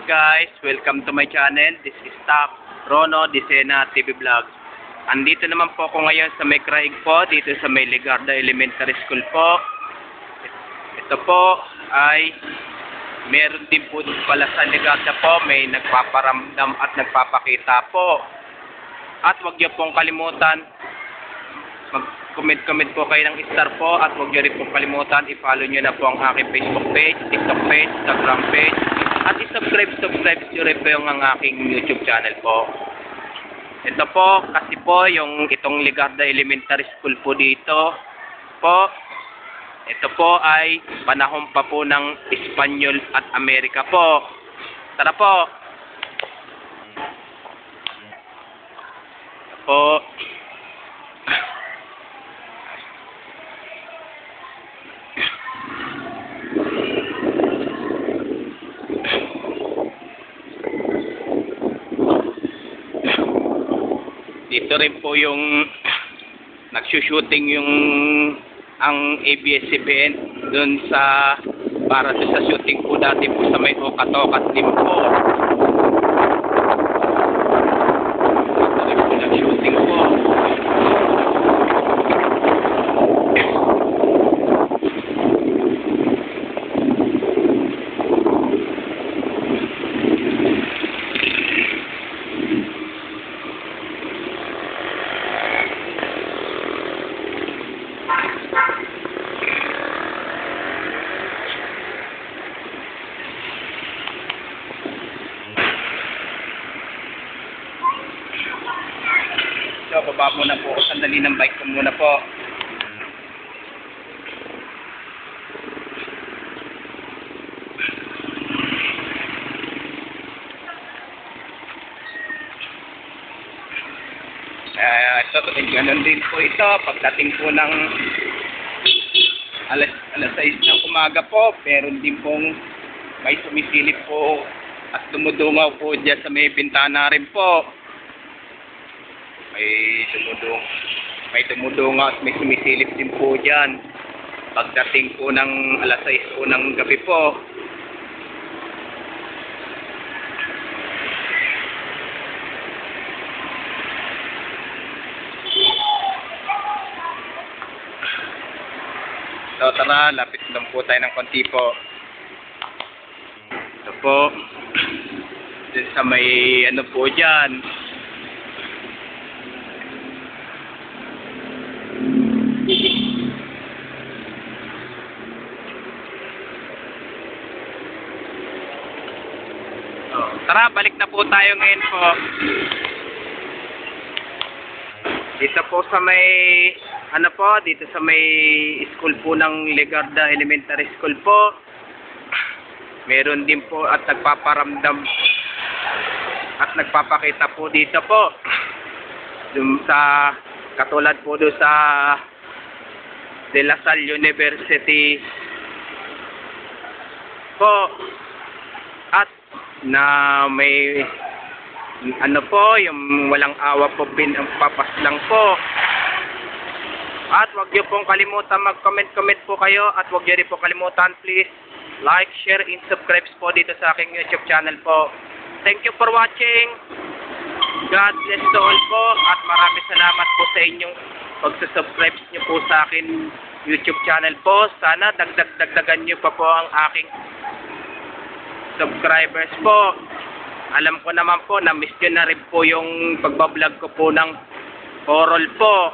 Guys, welcome to my channel. This is Top Rono Disena TV Vlogs. Andito naman po ako ngayon sa may Craig po, dito sa may Ligarda Elementary School po. Ito po ay meron din po pala sa Ligarda po, may nagpaparamdam at nagpapakita po. At huwag niyo pong kalimutan, mag-comment po kayo ng star po, at huwag niyo rin pong kalimutan, i-follow niyo na po ang aking Facebook page, TikTok page, Instagram page, at i-subscribe niyo rin po yung aking YouTube channel po. Ito po, kasi po, yung itong Ligarda Elementary School po dito po, ito po ay panahon pa po ng Espanyol at Amerika po. Tara po. Ito po. Dito rin po yung nagsushooting yung ang ABS-CBN dun sa para sa shooting po dati po sa may Okat-Okat din po. Dito rin po nag-shooting po. So, baba muna po. Sandali ng bike ko muna po. Ito, ganun din po ito. Pagdating po ng alas 6 ng umaga po, meron din pong may sumisilip po at dumudungaw po dyan sa may bintana rin po. May dumudungaw at may sumisilip din po dyan. Pagdating po ng alas 6 po ng gabi po. So tara, lapit lang po tayo ng konti po. Ito po. Dito sa may ano po dyan. Tara, balik na po tayo ngayon po. Dito po sa may, ano po, dito sa may school po ng Ligarda Elementary School po. Meron din po at nagpaparamdam at nagpapakita po dito po. Dun sa, katulad po doon sa De La Salle University po. At na may ano po, yung walang awa po papas lang po. At wag niyo pong kalimutan mag-comment po kayo, at wag niyo rin po kalimutan, please like, share, and subscribe po dito sa aking YouTube channel po. Thank you for watching. God bless to all po, at maraming salamat po sa inyong pagsusubscribe niyo po sa akin YouTube channel po. Sana dagdagan niyo pa po ang aking subscribers po. Alam ko naman po na miss nyo na rin po yung pagbablog ko po ng oral po.